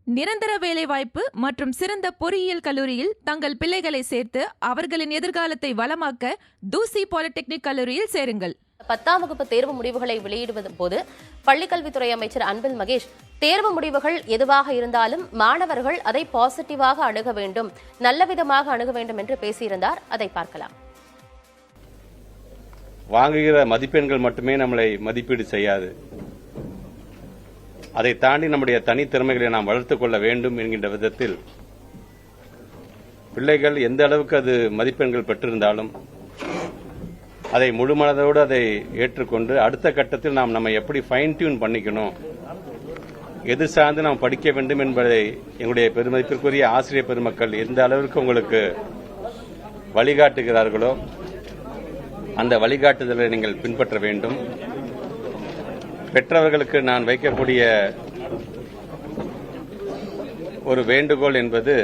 நிரந்தர வேலைவாய்ப்பு மற்றும் சிறந்த பொறியியல் கல்லூரியில் தங்கள் பிள்ளைகளை சேர்த்து அவர்களின் எதிர்காலத்தை வளமாக்க தூசி பாலிடெக்னிக் கல்லூரியில் சேருங்கள். 10ஆம் வகுப்பு தேர்வு முடிவுகளை வெளியிடுவது போது பள்ளிக்கல்வித்துறை அமைச்சர் அன்பில் மகேஷ், தேர்வு முடிவுகள் எதுவாக இருந்தாலும் மாணவர்கள் அதை பாசிட்டிவாக அணுக வேண்டும், நல்ல விதமாக அணுக வேண்டும் என்று பேசியிருந்தார். அதை பார்க்கலாம். வாங்குகிற மதிப்பெண்கள் மட்டுமே நம்மளை மதிப்பீடு செய்யாது. அதை தாண்டி நம்முடைய தனித்திறமைகளை நாம் வளர்த்துக் கொள்ள வேண்டும் என்கின்ற விதத்தில் பிள்ளைகள் எந்த அளவுக்கு அது மதிப்பெண்கள் பெற்றிருந்தாலும் அதை முழுமனதோடு அதை ஏற்றுக்கொண்டு அடுத்த கட்டத்தில் நாம் நம்ம எப்படி ஃபைன் டியூன் பண்ணிக்கணும், எது சார்ந்து நாம் படிக்க வேண்டும் என்பதை எங்களுடைய பெருமதிப்பிற்குரிய ஆசிரியர் பெருமக்கள் எந்த அளவிற்கு உங்களுக்கு வழிகாட்டுகிறார்களோ அந்த வழிகாட்டுதலை நீங்கள் பின்பற்ற வேண்டும். பெற்றவர்களுக்கு நான் வைக்கக்கூடிய ஒரு வேண்டுகோள் என்பது,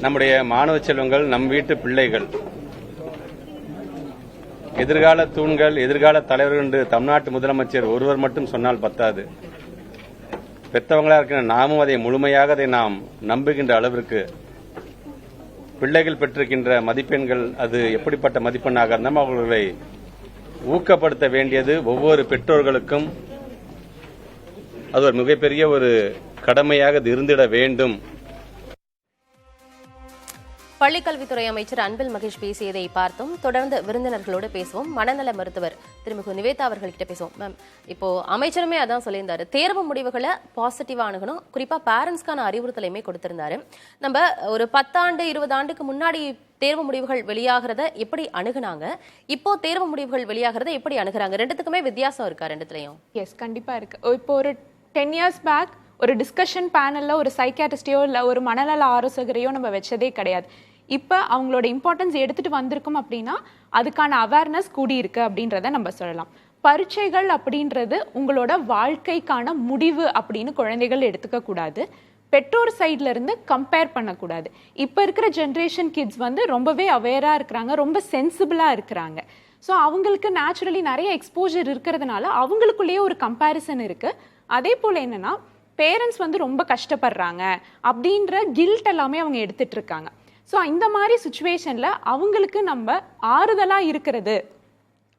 நம்முடைய மாணவ செல்வங்கள், நம் வீட்டு பிள்ளைகள் எதிர்கால தூண்கள், எதிர்கால தலைவர்கள் என்று தமிழ்நாட்டு முதலமைச்சர் ஒருவர் மட்டும் சொன்னால் பத்தாது. பெற்றவங்களா இருக்கிற நாமும் அதை முழுமையாக அதை நாம் நம்புகின்ற அளவிற்கு பிள்ளைகள் பெற்றிருக்கின்ற மதிப்பெண்கள் அது எப்படிப்பட்ட மதிப்பெண்ணாக இருந்தாலும் அவர்களை ஊக்கப்படுத்த வேண்டியது ஒவ்வொரு பெற்றோர்களுக்கும் அது ஒரு மிகப்பெரிய ஒரு கடமையாக இருந்திட வேண்டும். பள்ளிக்கல்வித்துறை அமைச்சர் அன்பில் மகேஷ் பேசியதை பார்த்தோம். தொடர்ந்து விருந்தினர்களோடு பேசுவோம். மனநல மருத்துவர் திருமிகு நிவேதா அவர்கள்கிட்ட பேசுவோம். மேம், இப்போ அமைச்சருமே அதான் சொல்லியிருந்தாரு, தேர்வு முடிவுகளை பாசிட்டிவா அணுகணும், குறிப்பா பேரண்ட்ஸ்க்கான அறிவுறுத்தலையுமே கொடுத்திருந்தாரு. நம்ம ஒரு 10 ஆண்டு 20 ஆண்டுக்கு முன்னாடி தேர்வு முடிவுகள் வெளியாகிறத எப்படி அணுகுனாங்க, இப்போ தேர்வு முடிவுகள் வெளியாகிறத எப்படி அணுகுறாங்க, ரெண்டுத்துக்குமே வித்தியாசம் இருக்கா? ரெண்டுத்துலயும் எஸ், கண்டிப்பா இருக்கு. இப்போ ஒரு 10 இயர்ஸ் பேக் ஒரு டிஸ்கஷன் பேனல்ல ஒரு சைக்காட்ரிஸ்டையோ இல்ல ஒரு மனநல ஆலோசகரையோ நம்ம வச்சதே கிடையாது. இப்போ அவங்களோட இம்பார்ட்டன்ஸ் எடுத்துட்டு வந்திருக்கோம் அப்படின்னா அதுக்கான அவேர்னஸ் கூடி இருக்கு அப்படின்றத நம்ம சொல்லலாம். பரீட்சைகள் அப்படின்றது உங்களோட வாழ்க்கைக்கான முடிவு அப்படின்னு குழந்தைகள் எடுத்துக்க கூடாது. பெற்றோர் சைட்ல இருந்து கம்பேர் பண்ணக்கூடாது. இப்போ இருக்கிற ஜென்ரேஷன் கிட்ஸ் வந்து ரொம்பவே அவேரா இருக்கிறாங்க, ரொம்ப சென்சிபிளா இருக்கிறாங்க. ஸோ அவங்களுக்கு நேச்சுரலி நிறைய எக்ஸ்போஜர் இருக்கிறதுனால அவங்களுக்குள்ளேயே ஒரு கம்பேரிசன் இருக்கு. அதே போல என்னன்னா, பேரண்ட்ஸ் வந்து ரொம்ப கஷ்டப்படுறாங்க அப்படின்ற கில்ட் எல்லாமே அவங்க எடுத்துட்டு இருக்காங்க. ஸோ இந்த மாதிரி சுச்சுவேஷன்ல அவங்களுக்கு நம்ம ஆறுதலா இருக்கிறது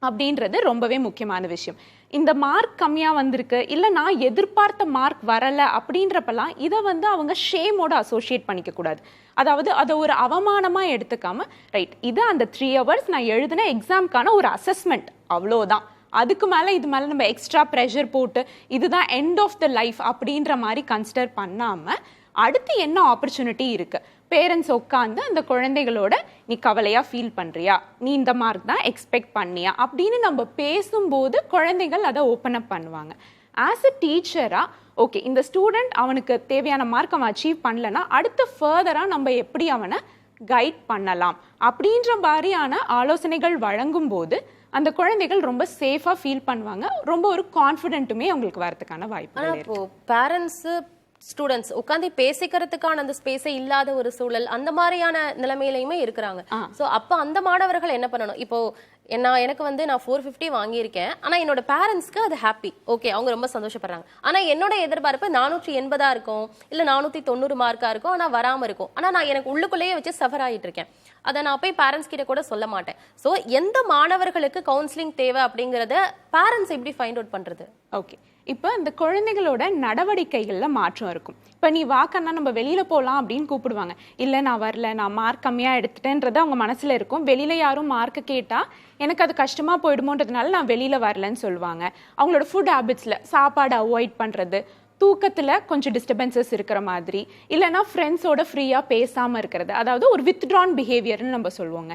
அப்படின்றது ரொம்பவே முக்கியமான விஷயம். இந்த மார்க் கம்மியா வந்திருக்கு, இல்ல நான் எதிர்பார்த்த மார்க் வரல அப்படின்றப்பெல்லாம் இதை வந்து அவங்க ஷேமோட அசோசியேட் பண்ணிக்க கூடாது. அதாவது அதை ஒரு அவமானமா எடுத்துக்காம, ரைட், இது அந்த 3 hours நான் எழுதின எக்ஸாம்க்கான ஒரு அசஸ்மெண்ட், அவ்வளோதான். அதுக்கு மேலே இது மேலே நம்ம எக்ஸ்ட்ரா ப்ரெஷர் போட்டு இதுதான் எண்ட் ஆஃப் த லைஃப் அப்படின்ற மாதிரி கன்சிடர் பண்ணாமல் அடுத்து என்ன ஆப்பர்ச்சுனிட்டி இருக்குது, பேரண்ட்ஸ் உட்காந்து அந்த குழந்தைகளோட நீ கவலையாக ஃபீல் பண்ணுறியா, நீ இந்த மார்க் தான் எக்ஸ்பெக்ட் பண்ணியா அப்படின்னு நம்ம பேசும்போது குழந்தைகள் அதை ஓப்பன் அப் பண்ணுவாங்க. ஆஸ் அ டீச்சராக, ஓகே, இந்த ஸ்டூடெண்ட் அவனுக்கு தேவையான மார்க் அவன் அச்சீவ் பண்ணலன்னா அடுத்து ஃபர்தராக நம்ம எப்படி அவனை கைட் பண்ணலாம் அப்படின்ற மாதிரியான ஆலோசனைகள் வழங்கும் போது அந்த குழந்தைகள் ரொம்ப சேஃபா ஃபீல் பண்ணுவாங்க, ரொம்ப ஒரு கான்ஃபிடென்ட்டுமே அவங்களுக்கு வரதுக்கான வாய்ப்பு இருக்கு. பேரண்ட்ஸ் ஸ்டூடெண்ட்ஸ் உட்காந்து பேசிக்கிறதுக்கான அந்த ஸ்பேஸே இல்லாத ஒரு சூழல், அந்த மாதிரியான நிலைமையிலுமே இருக்கிறாங்க. சோ அப்ப அந்த மாணவர்கள் என்ன பண்ணணும்? இப்போ எனக்கு வந்து நான் 450 வாங்கியிருக்கேன், ஆனா என்னோட பேரண்ட்ஸ்க்கு அது ஹாப்பி, ஓகே, அவங்க ரொம்ப சந்தோஷப்படுறாங்க. ஆனா என்னோட எதிர்பார்ப்பு 480 இருக்கும், இல்ல 490 மார்க்கா இருக்கும், ஆனா வராம இருக்கும். ஆனா நான் எனக்கு உள்ளுக்குள்ளேயே வச்சு சஃபர் ஆகிட்டு இருக்கேன். அதை நான் போய் பேரண்ட்ஸ் கிட்ட கூட சொல்ல மாட்டேன். ஸோ எந்த மாணவர்களுக்கு கவுன்சிலிங் தேவை அப்படிங்கறத பேரண்ட்ஸ் எப்படி ஃபைண்ட் அவுட் பண்றது? ஓகே, இப்போ இந்த குழந்தைகளோட நடவடிக்கைகளில் மாற்றம் இருக்கும். இப்போ நீ வாக்கன்னா நம்ம வெளியில் போகலாம் அப்படின்னு கூப்பிடுவாங்க, இல்லை நான் வரல, நான் மார்க் கம்மியாக எடுத்துட்டேன்றது அவங்க மனசில் இருக்கும். வெளியில் யாரும் மார்க்கு கேட்டால் எனக்கு அது கஷ்டமாக போயிடுமோன்றதுனால நான் வெளியில் வரலன்னு சொல்லுவாங்க. அவங்களோட ஃபுட் ஹேபிட்ஸில் சாப்பாடு அவாய்ட் பண்ணுறது, தூக்கத்தில் கொஞ்சம் டிஸ்டர்பன்சஸ் இருக்கிற மாதிரி, இல்லைனா ஃப்ரெண்ட்ஸோட ஃப்ரீயாக பேசாமல் இருக்கிறது, அதாவது ஒரு வித்ட்ரான் பிஹேவியர்னு நம்ம சொல்லுவோங்க.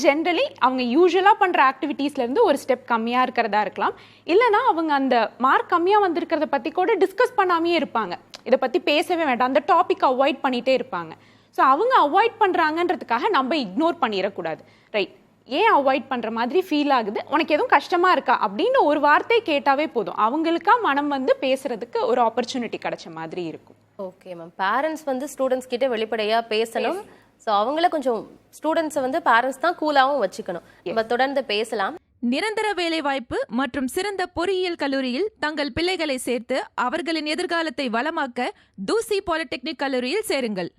ஜென்ரலி அவங்க யூஸ்வலாக பண்ணுற ஆக்டிவிட்டீஸ்லேருந்து ஒரு ஸ்டெப் கம்மியாக இருக்கிறதா இருக்கலாம். இல்லைனா அவங்க அந்த மார்க் கம்மியாக வந்திருக்கிறத பற்றி கூட டிஸ்கஸ் பண்ணாமே இருப்பாங்க, இதை பற்றி பேசவே வேண்டாம், அந்த டாபிக் அவாய்ட் பண்ணிகிட்டே இருப்பாங்க. ஸோ அவங்க அவாய்ட் பண்ணுறாங்கன்றதுக்காக நம்ம இக்னோர் பண்ணிடக்கூடாது. ரைட், ஏன் அவாய்ட் பண்ணுற மாதிரி ஃபீல் ஆகுது, உனக்கு எதுவும் கஷ்டமாக இருக்கா அப்படின்னு ஒரு வார்த்தை கேட்டாவே போதும், அவங்களுக்கா மனம் வந்து பேசுறதுக்கு ஒரு ஆப்பர்ச்சுனிட்டி கிடைச்ச மாதிரி இருக்கும். ஓகே மேம், பேரண்ட்ஸ் வந்து ஸ்டூடெண்ட்ஸ் கிட்ட வெளிப்படையாக பேசணும். ஸோ அவங்கள கொஞ்சம் ஸ்டூடெண்ட்ஸை வந்து பேரண்ட்ஸ் தான் கூலாகவும் வச்சுக்கணும். நம்ம தொடர்ந்து பேசலாம். நிரந்தர வேலைவாய்ப்பு மற்றும் சிறந்த பொறியியல் கல்லூரியில் தங்கள் பிள்ளைகளை சேர்த்து அவர்களின் எதிர்காலத்தை வளமாக்க தூசி பாலிடெக்னிக் கல்லூரியில் சேருங்கள்.